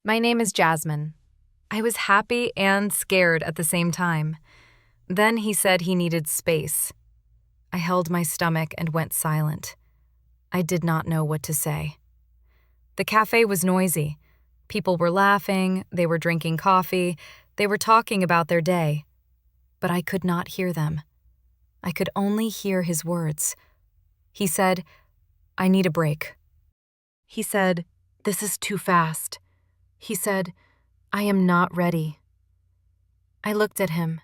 My name is Jasmine. I was happy and scared at the same time. Then he said he needed space. I held my stomach and went silent. I did not know what to say. The cafe was noisy. People were laughing, they were drinking coffee, they were talking about their day. But I could not hear them. I could only hear his words. He said, "I need a break." He said, "This is too fast." He said, "I am not ready." I looked at him.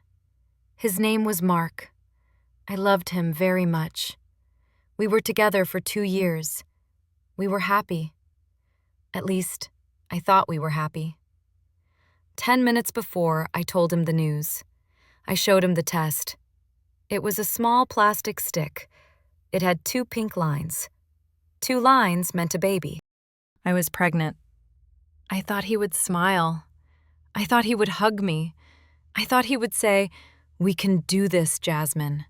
His name was Mark. I loved him very much. We were together for 2 years. We were happy. At least, I thought we were happy. 10 minutes before, I told him the news. I showed him the test. It was a small plastic stick. It had 2 pink lines. 2 lines meant a baby. I was pregnant. I thought he would smile. I thought he would hug me. I thought he would say, "We can do this, Jasmine."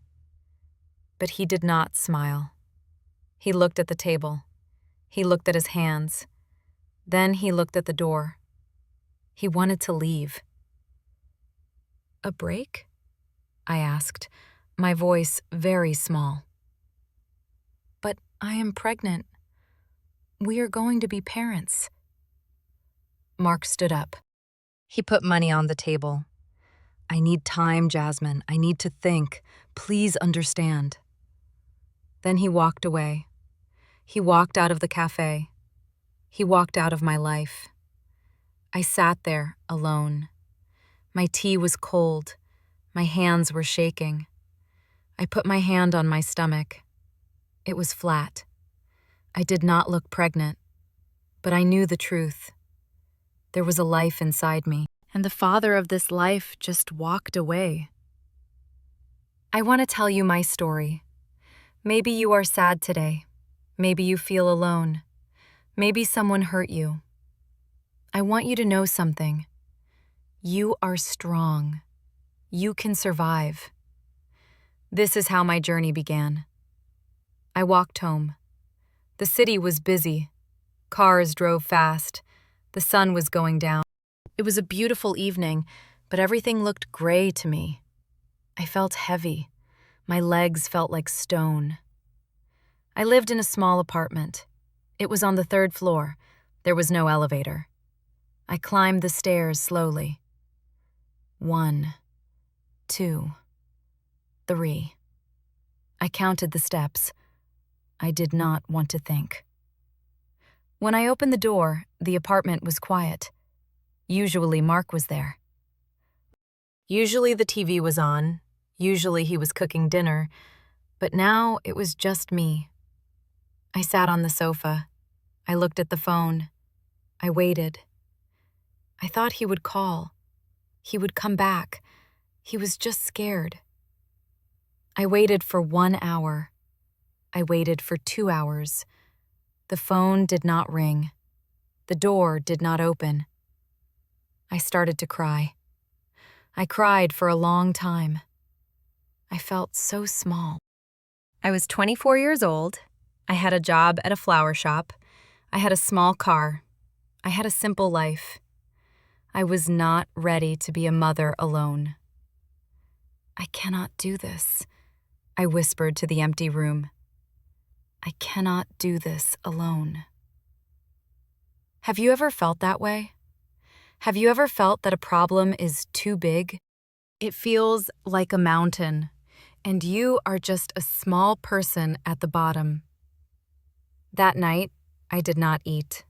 But he did not smile. He looked at the table. He looked at his hands. Then he looked at the door. He wanted to leave. "A break?" I asked, my voice very small. "But I am pregnant. We are going to be parents." Mark stood up. He put money on the table. "I need time, Jasmine. I need to think. Please understand." Then he walked away. He walked out of the cafe. He walked out of my life. I sat there alone. My tea was cold. My hands were shaking. I put my hand on my stomach. It was flat. I did not look pregnant, but I knew the truth. There was a life inside me, and the father of this life just walked away. I want to tell you my story. Maybe you are sad today. Maybe you feel alone. Maybe someone hurt you. I want you to know something. You are strong. You can survive. This is how my journey began. I walked home. The city was busy. Cars drove fast. The sun was going down. It was a beautiful evening, but everything looked gray to me. I felt heavy. My legs felt like stone. I lived in a small apartment. It was on the 3rd floor. There was no elevator. I climbed the stairs slowly. 1, 2, 3. I counted the steps. I did not want to think. When I opened the door, the apartment was quiet. Usually Mark was there. Usually the TV was on. Usually he was cooking dinner. But now it was just me. I sat on the sofa. I looked at the phone. I waited. I thought he would call. He would come back. He was just scared. I waited for 1 hour. I waited for 2 hours. The phone did not ring. The door did not open. I started to cry. I cried for a long time. I felt so small. I was 24 years old. I had a job at a flower shop. I had a small car. I had a simple life. I was not ready to be a mother alone. "I cannot do this," I whispered to the empty room. "I cannot do this alone." Have you ever felt that way? Have you ever felt that a problem is too big? It feels like a mountain, and you are just a small person at the bottom. That night, I did not eat.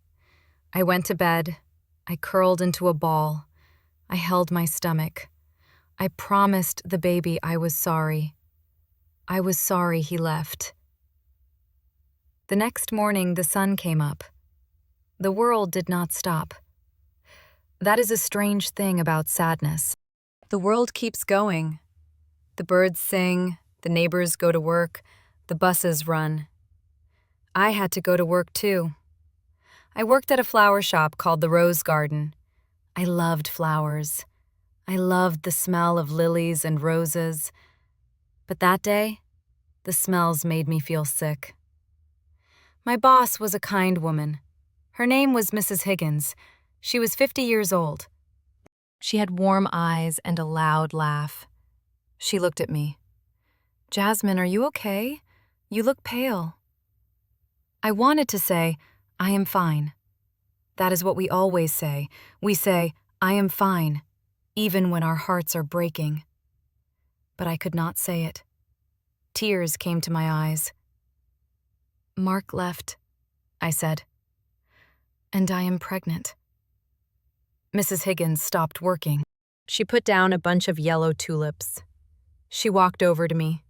I went to bed. I curled into a ball. I held my stomach. I promised the baby I was sorry. I was sorry he left. The next morning, the sun came up. The world did not stop. That is a strange thing about sadness. The world keeps going. The birds sing, the neighbors go to work, the buses run. I had to go to work too. I worked at a flower shop called the Rose Garden. I loved flowers. I loved the smell of lilies and roses. But that day, the smells made me feel sick. My boss was a kind woman. Her name was Mrs. Higgins. She was 50 years old. She had warm eyes and a loud laugh. She looked at me. "Jasmine, are you okay? You look pale." I wanted to say, "I am fine." That is what we always say. We say, "I am fine," even when our hearts are breaking. But I could not say it. Tears came to my eyes. "Mark left," I said, "and I am pregnant." Mrs. Higgins stopped working. She put down a bunch of yellow tulips. She walked over to me.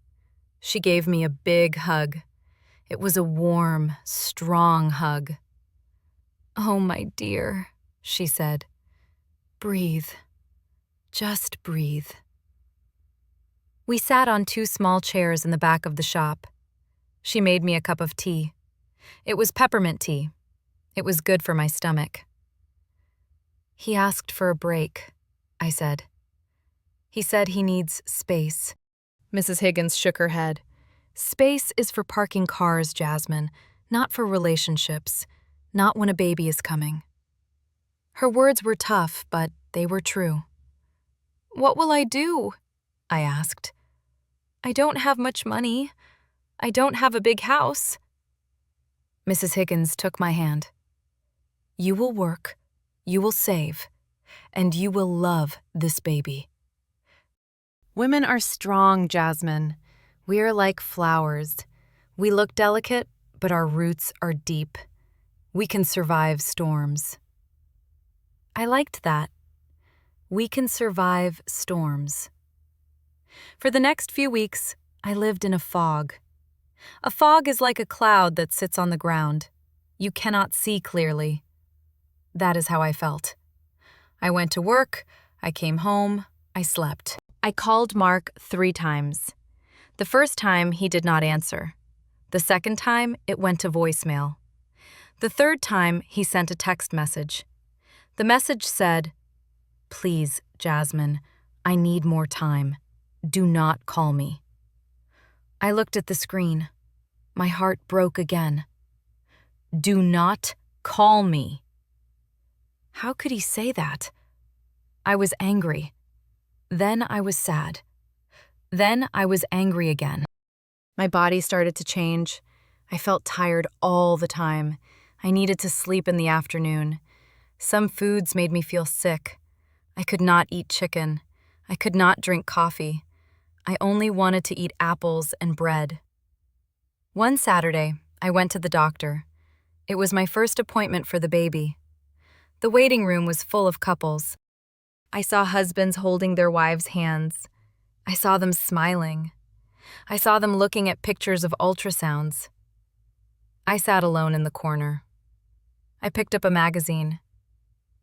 She gave me a big hug. It was a warm, strong hug. "Oh, my dear," she said. "Breathe. Just breathe." We sat on 2 small chairs in the back of the shop. She made me a cup of tea. It was peppermint tea. It was good for my stomach. "He asked for a break," I said. "He said he needs space." Mrs. Higgins shook her head. "Space is for parking cars, Jasmine, not for relationships, not when a baby is coming." Her words were tough, but they were true. "What will I do?" I asked. "I don't have much money. I don't have a big house." Mrs. Higgins took my hand. "You will work, you will save, and you will love this baby." Women are strong, Jasmine. We are like flowers. We look delicate, but our roots are deep. We can survive storms. I liked that. We can survive storms. For the next few weeks, I lived in a fog. A fog is like a cloud that sits on the ground. You cannot see clearly. That is how I felt. I went to work, I came home, I slept. I called Mark 3 times. The first time, he did not answer. The second time, it went to voicemail. The third time, he sent a text message. The message said, "Please, Jasmine, I need more time. Do not call me." I looked at the screen. My heart broke again. "Do not call me." How could he say that? I was angry. Then I was sad. Then I was angry again. My body started to change. I felt tired all the time. I needed to sleep in the afternoon. Some foods made me feel sick. I could not eat chicken. I could not drink coffee. I only wanted to eat apples and bread. One Saturday, I went to the doctor. It was my first appointment for the baby. The waiting room was full of couples. I saw husbands holding their wives' hands. I saw them smiling. I saw them looking at pictures of ultrasounds. I sat alone in the corner. I picked up a magazine.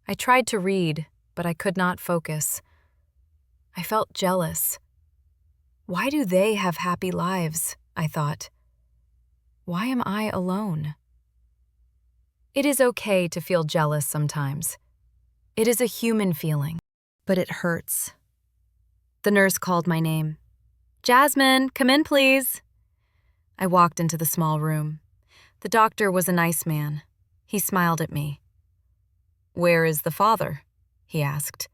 I tried to read, but I could not focus. I felt jealous. Why do they have happy lives? I thought. Why am I alone? It is okay to feel jealous sometimes. It is a human feeling, but it hurts. The nurse called my name. "Jasmine, come in, please." I walked into the small room. The doctor was a nice man. He smiled at me. "Where is the father?" he asked.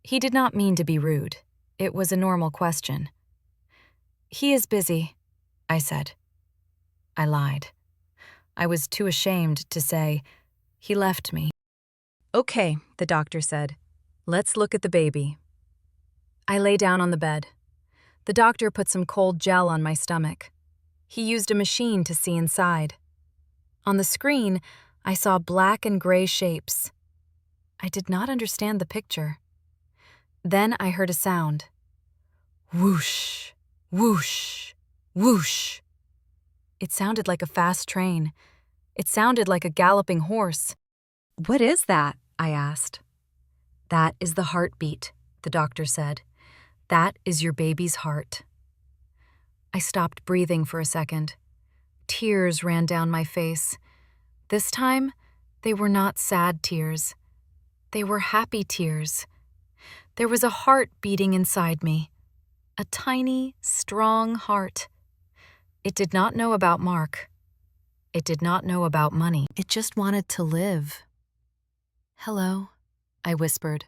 He did not mean to be rude. It was a normal question. "He is busy," I said. I lied. I was too ashamed to say, "He left me." "Okay," the doctor said. "Let's look at the baby." I lay down on the bed. The doctor put some cold gel on my stomach. He used a machine to see inside. On the screen, I saw black and gray shapes. I did not understand the picture. Then I heard a sound. Whoosh, whoosh, whoosh. It sounded like a fast train. It sounded like a galloping horse. "What is that?" I asked. "That is the heartbeat," the doctor said. "That is your baby's heart." I stopped breathing for a second. Tears ran down my face. This time, they were not sad tears. They were happy tears. There was a heart beating inside me. A tiny, strong heart. It did not know about Mark. It did not know about money. It just wanted to live. Hello, I whispered.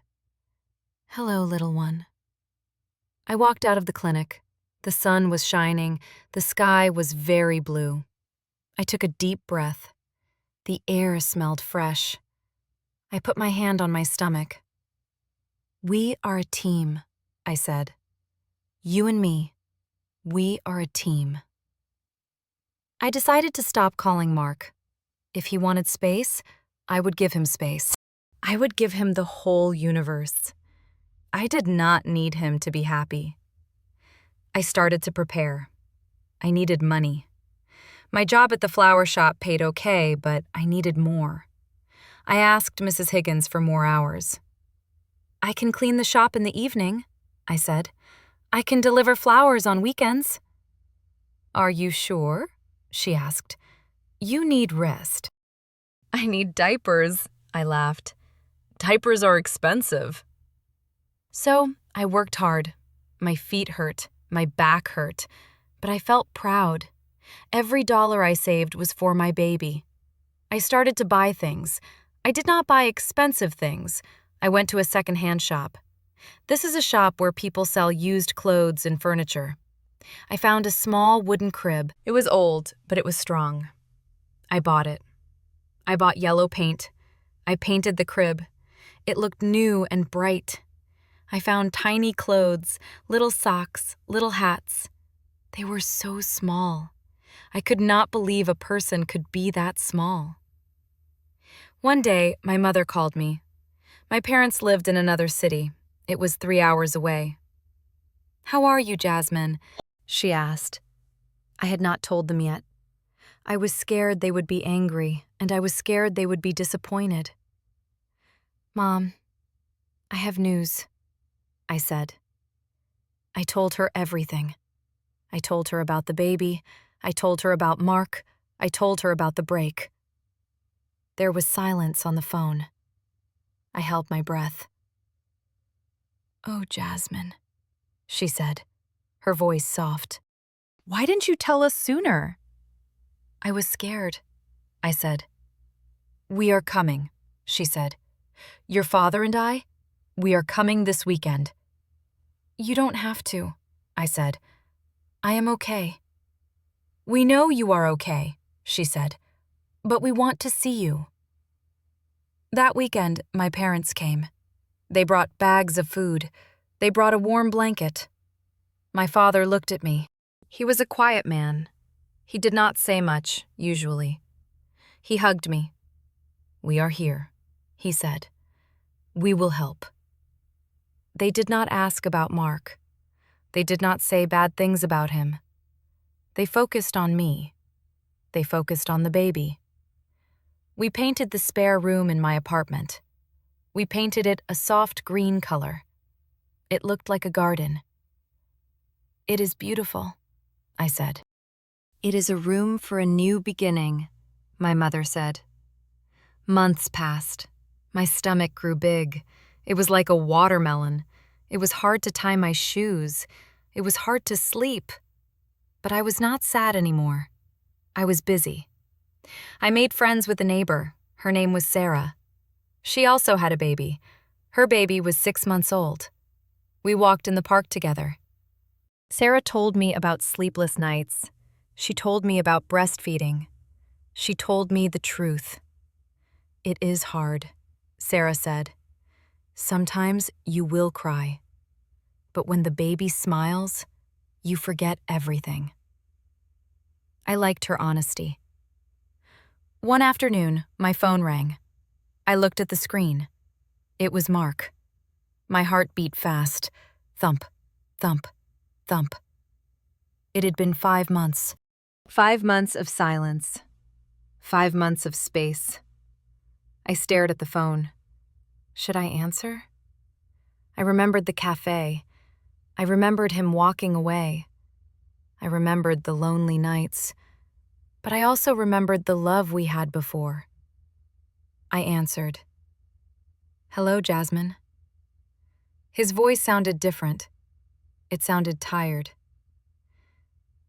Hello, little one. I walked out of the clinic. The sun was shining. The sky was very blue. I took a deep breath. The air smelled fresh. I put my hand on my stomach. We are a team, I said. You and me, we are a team. I decided to stop calling Mark. If he wanted space, I would give him space. I would give him the whole universe. I did not need him to be happy. I started to prepare. I needed money. My job at the flower shop paid okay, but I needed more. I asked Mrs. Higgins for more hours. I can clean the shop in the evening, I said. I can deliver flowers on weekends. Are you sure? She asked. You need rest. I need diapers, I laughed. Diapers are expensive. So I worked hard. My feet hurt, my back hurt, but I felt proud. Every dollar I saved was for my baby. I started to buy things. I did not buy expensive things. I went to a secondhand shop. This is a shop where people sell used clothes and furniture. I found a small wooden crib. It was old, but it was strong. I bought it. I bought yellow paint. I painted the crib. It looked new and bright. I found tiny clothes, little socks, little hats. They were so small. I could not believe a person could be that small. One day, my mother called me. My parents lived in another city. It was 3 hours away. How are you, Jasmine? She asked. I had not told them yet. I was scared they would be angry, and I was scared they would be disappointed. Mom, I have news, I said. I told her everything. I told her about the baby. I told her about Mark. I told her about the break. There was silence on the phone. I held my breath. Oh, Jasmine, she said, her voice soft. Why didn't you tell us sooner? I was scared, I said. We are coming, she said. Your father and I, we are coming this weekend. You don't have to, I said. I am okay. We know you are okay, she said, but we want to see you. That weekend, my parents came. They brought bags of food. They brought a warm blanket. My father looked at me. He was a quiet man. He did not say much, usually. He hugged me. We are here, he said. We will help. They did not ask about Mark. They did not say bad things about him. They focused on me. They focused on the baby. We painted the spare room in my apartment. We painted it a soft green color. It looked like a garden. It is beautiful, I said. It is a room for a new beginning, my mother said. Months passed. My stomach grew big. It was like a watermelon. It was hard to tie my shoes. It was hard to sleep. But I was not sad anymore. I was busy. I made friends with a neighbor. Her name was Sarah. She also had a baby. Her baby was 6 months old. We walked in the park together. Sarah told me about sleepless nights. She told me about breastfeeding. She told me the truth. It is hard, Sarah said. Sometimes you will cry. But when the baby smiles, you forget everything. I liked her honesty. One afternoon, my phone rang. I looked at the screen. It was Mark. My heart beat fast. Thump, thump, thump. It had been 5 months. 5 months of silence. 5 months of space. I stared at the phone. Should I answer? I remembered the cafe. I remembered him walking away. I remembered the lonely nights. But I also remembered the love we had before. I answered. Hello, Jasmine. His voice sounded different. It sounded tired.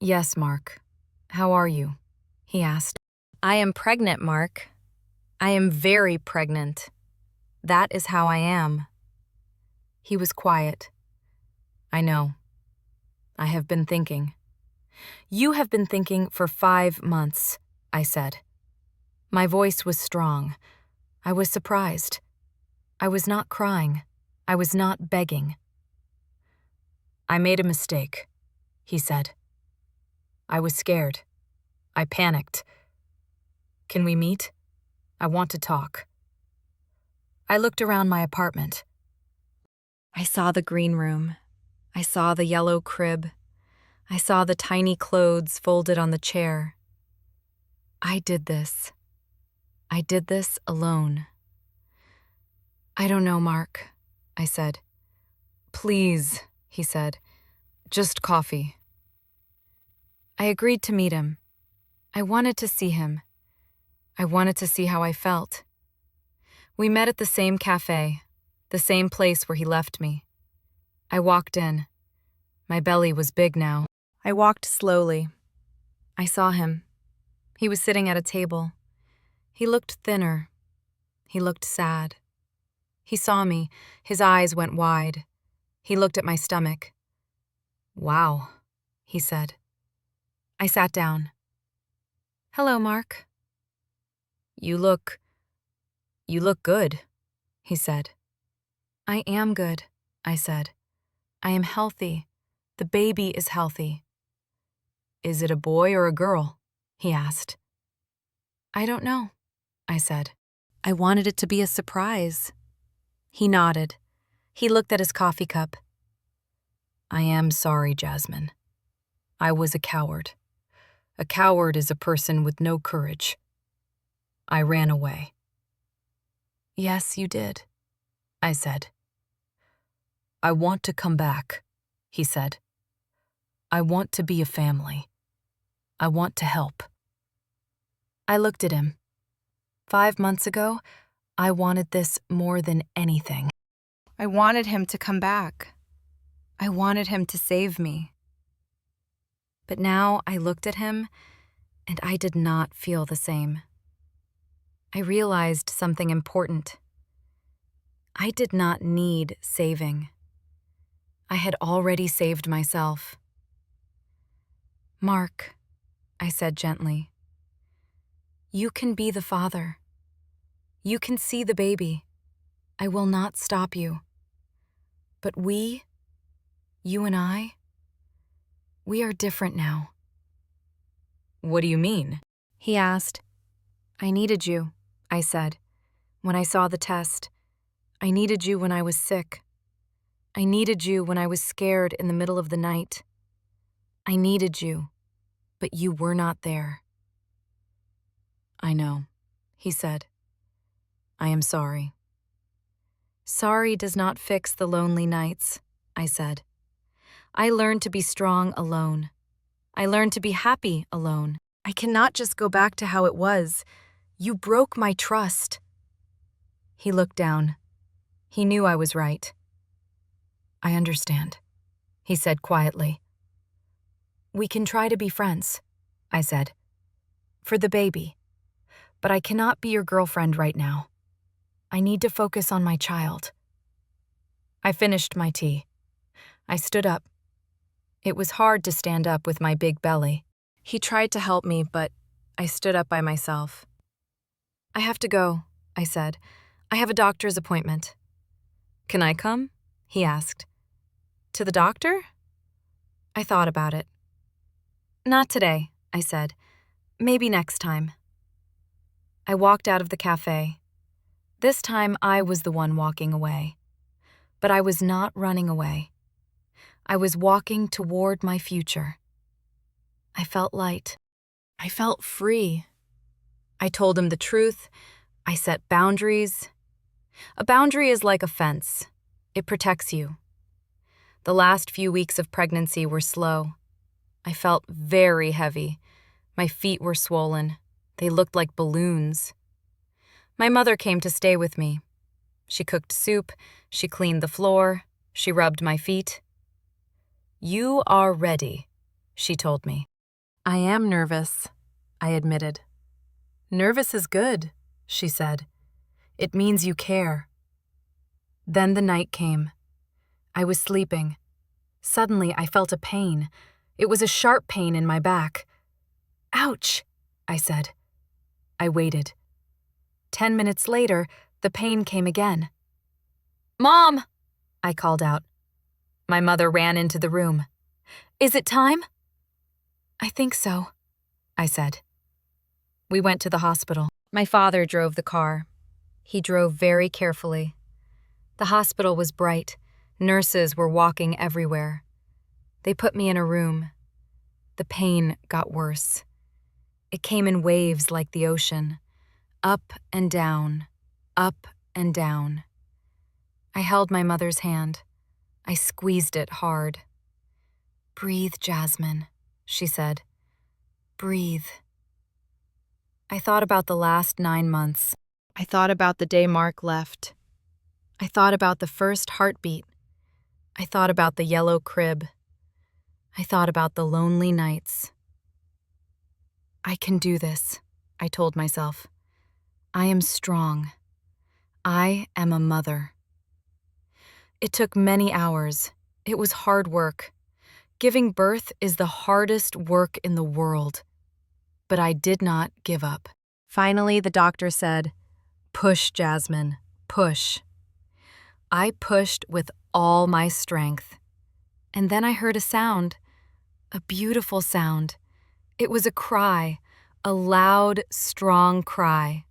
Yes, Mark. How are you? He asked. I am pregnant, Mark. I am very pregnant. That is how I am." He was quiet. "I know. I have been thinking." "You have been thinking for 5 months," I said. My voice was strong. I was surprised. I was not crying. I was not begging. "I made a mistake," he said. "I was scared. I panicked. Can we meet? I want to talk." I looked around my apartment. I saw the green room. I saw the yellow crib. I saw the tiny clothes folded on the chair. I did this. I did this alone. "I don't know, Mark," I said. "Please," he said. "Just coffee." I agreed to meet him. I wanted to see him. I wanted to see how I felt. We met at the same cafe, the same place where he left me. I walked in. My belly was big now. I walked slowly. I saw him. He was sitting at a table. He looked thinner. He looked sad. He saw me. His eyes went wide. He looked at my stomach. "Wow," he said. I sat down. "Hello, Mark." You look good," he said. "I am good," I said. "I am healthy. The baby is healthy." "Is it a boy or a girl?" he asked. "I don't know," I said. "I wanted it to be a surprise." He nodded. He looked at his coffee cup. "I am sorry, Jasmine. I was a coward. A coward is a person with no courage. I ran away." "Yes, you did," I said. "I want to come back," he said. "I want to be a family. I want to help." I looked at him. 5 months ago, I wanted this more than anything. I wanted him to come back. I wanted him to save me. But now I looked at him, and I did not feel the same. I realized something important. I did not need saving. I had already saved myself. "Mark," I said gently, "you can be the father. You can see the baby. I will not stop you. But we, you and I, we are different now." "What do you mean?" he asked. "I needed you," I said, "when I saw the test. I needed you when I was sick. I needed you when I was scared in the middle of the night. I needed you, but you were not there." "I know," he said. "I am sorry." "Sorry does not fix the lonely nights," I said. "I learned to be strong alone. I learned to be happy alone. I cannot just go back to how it was. You broke my trust." He looked down. He knew I was right. "I understand," he said quietly. "We can try to be friends," I said. "For the baby. But I cannot be your girlfriend right now. I need to focus on my child." I finished my tea. I stood up. It was hard to stand up with my big belly. He tried to help me, but I stood up by myself. "I have to go," I said. "I have a doctor's appointment." "Can I come?" he asked. "To the doctor?" I thought about it. "Not today," I said. "Maybe next time." I walked out of the cafe. This time I was the one walking away. But I was not running away. I was walking toward my future. I felt light. I felt free. I told him the truth. I set boundaries. A boundary is like a fence. It protects you. The last few weeks of pregnancy were slow. I felt very heavy. My feet were swollen. They looked like balloons. My mother came to stay with me. She cooked soup. She cleaned the floor. She rubbed my feet. "You are ready," she told me. "I am nervous," I admitted. "Nervous is good," she said. "It means you care. Then the night came. I was sleeping. Suddenly, I felt a pain. It was a sharp pain in my back. "Ouch," I said. I waited. 10 minutes later, the pain came again. "Mom!" I called out. My mother ran into the room. "Is it time?" "I think so," I said. We went to the hospital. My father drove the car. He drove very carefully. The hospital was bright. Nurses were walking everywhere. They put me in a room. The pain got worse. It came in waves like the ocean, up and down, up and down. I held my mother's hand. I squeezed it hard. "Breathe, Jasmine," she said. "Breathe." I thought about the last 9 months. I thought about the day Mark left. I thought about the first heartbeat. I thought about the yellow crib. I thought about the lonely nights. "I can do this," I told myself. "I am strong. I am a mother." It took many hours. It was hard work. Giving birth is the hardest work in the world. But I did not give up. Finally, the doctor said, "Push, Jasmine, push." I pushed with all my strength. And then I heard a sound, a beautiful sound. It was a cry, a loud, strong cry.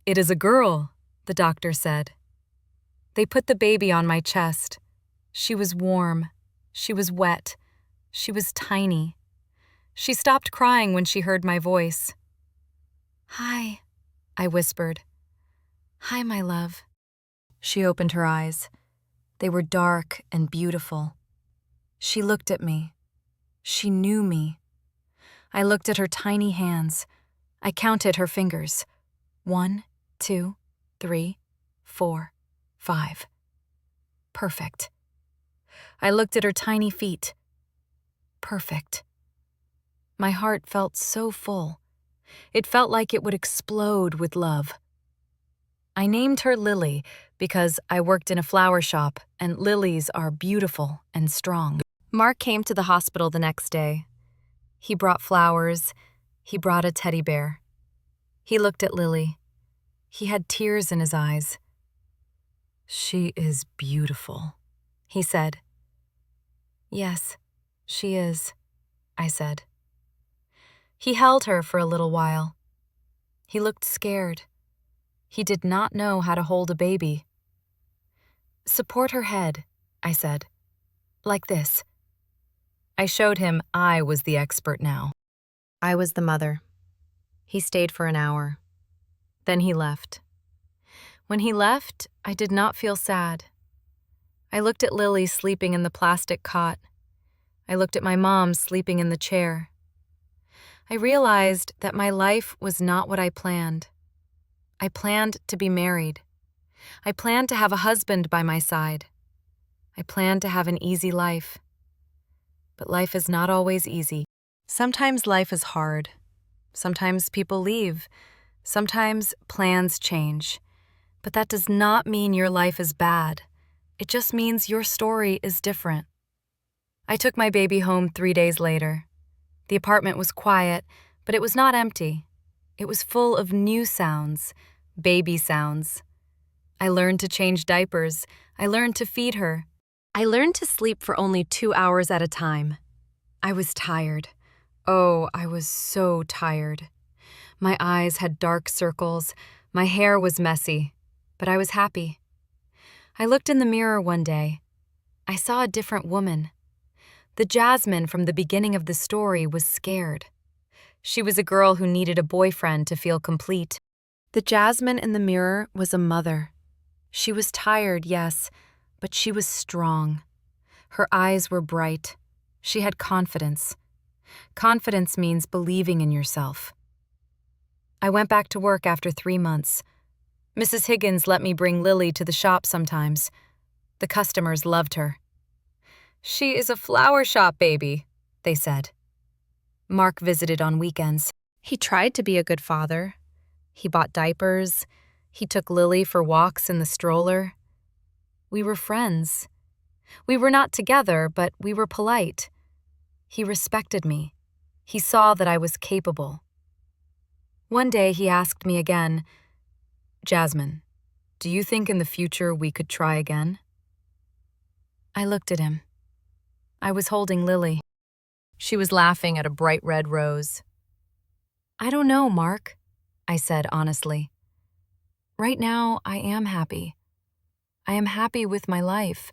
"It is a girl," the doctor said. They put the baby on my chest. She was warm. She was wet. She was tiny. She stopped crying when she heard my voice. "Hi," I whispered. "Hi, my love." She opened her eyes. They were dark and beautiful. She looked at me. She knew me. I looked at her tiny hands. I counted her fingers. 1, 2, 3, 4, 5. Perfect. I looked at her tiny feet. Perfect. My heart felt so full. It felt like it would explode with love. I named her Lily because I worked in a flower shop and lilies are beautiful and strong. Mark came to the hospital the next day. He brought flowers. He brought a teddy bear. He looked at Lily. He had tears in his eyes. "She is beautiful," he said. "Yes, she is," I said. He held her for a little while. He looked scared. He did not know how to hold a baby. "Support her head," I said. "Like this." I showed him I was the expert now. I was the mother. He stayed for an hour. Then he left. When he left, I did not feel sad. I looked at Lily sleeping in the plastic cot. I looked at my mom sleeping in the chair. I realized that my life was not what I planned. I planned to be married. I planned to have a husband by my side. I planned to have an easy life. But life is not always easy. Sometimes life is hard. Sometimes people leave. Sometimes plans change. But that does not mean your life is bad. It just means your story is different. I took my baby home 3 days later. The apartment was quiet, but it was not empty. It was full of new sounds, baby sounds. I learned to change diapers. I learned to feed her. I learned to sleep for only 2 hours at a time. I was tired. Oh, I was so tired. My eyes had dark circles. My hair was messy, but I was happy. I looked in the mirror one day. I saw a different woman. The Jasmine from the beginning of the story was scared. She was a girl who needed a boyfriend to feel complete. The Jasmine in the mirror was a mother. She was tired, yes, but she was strong. Her eyes were bright. She had confidence. Confidence means believing in yourself. I went back to work after 3 months. Mrs. Higgins let me bring Lily to the shop sometimes. The customers loved her. "She is a flower shop baby," they said. Mark visited on weekends. He tried to be a good father. He bought diapers. He took Lily for walks in the stroller. We were friends. We were not together, but we were polite. He respected me. He saw that I was capable. One day he asked me again, "Jasmine, do you think in the future we could try again?" I looked at him. I was holding Lily. She was laughing at a bright red rose. "I don't know, Mark," I said honestly. "Right now, I am happy. I am happy with my life.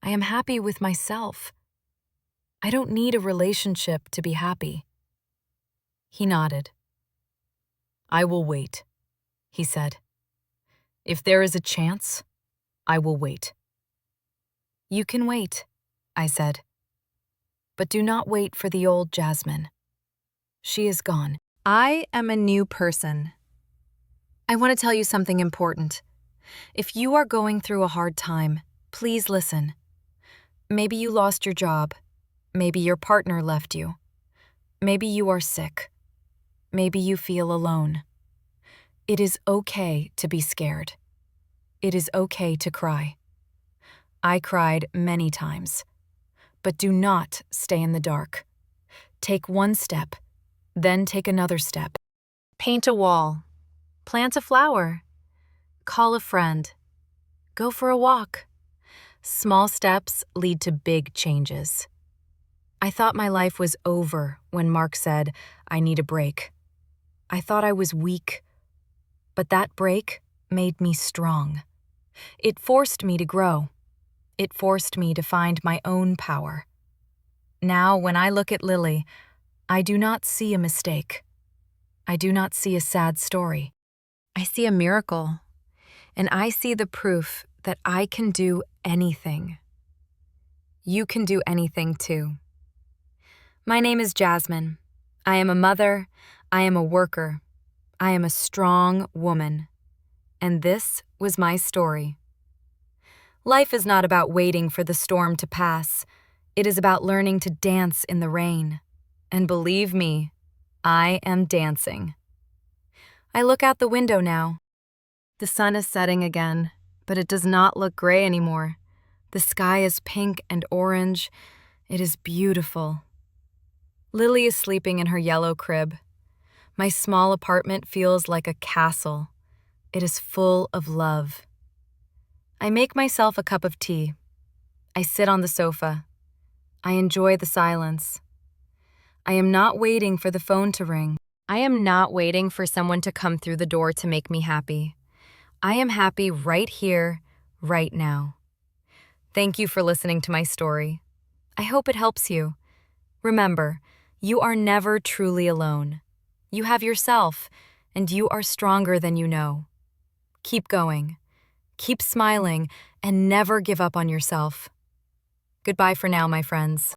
I am happy with myself. I don't need a relationship to be happy." He nodded. "I will wait," he said. "If there is a chance, I will wait." "You can wait," I said. "But do not wait for the old Jasmine. She is gone. I am a new person." I want to tell you something important. If you are going through a hard time, please listen. Maybe you lost your job. Maybe your partner left you. Maybe you are sick. Maybe you feel alone. It is okay to be scared. It is okay to cry. I cried many times. But do not stay in the dark. Take one step, then take another step. Paint a wall. Plant a flower. Call a friend. Go for a walk. Small steps lead to big changes. I thought my life was over when Mark said, "I need a break." I thought I was weak. But that break made me strong. It forced me to grow. It forced me to find my own power. Now, when I look at Lily, I do not see a mistake. I do not see a sad story. I see a miracle, and I see the proof that I can do anything. You can do anything too. My name is Jasmine. I am a mother. I am a worker. I am a strong woman. And this was my story. Life is not about waiting for the storm to pass. It is about learning to dance in the rain. And believe me, I am dancing. I look out the window now. The sun is setting again, but it does not look gray anymore. The sky is pink and orange. It is beautiful. Lily is sleeping in her yellow crib. My small apartment feels like a castle. It is full of love. I make myself a cup of tea. I sit on the sofa. I enjoy the silence. I am not waiting for the phone to ring. I am not waiting for someone to come through the door to make me happy. I am happy right here, right now. Thank you for listening to my story. I hope it helps you. Remember, you are never truly alone. You have yourself, and you are stronger than you know. Keep going. Keep smiling, and never give up on yourself. Goodbye for now, my friends.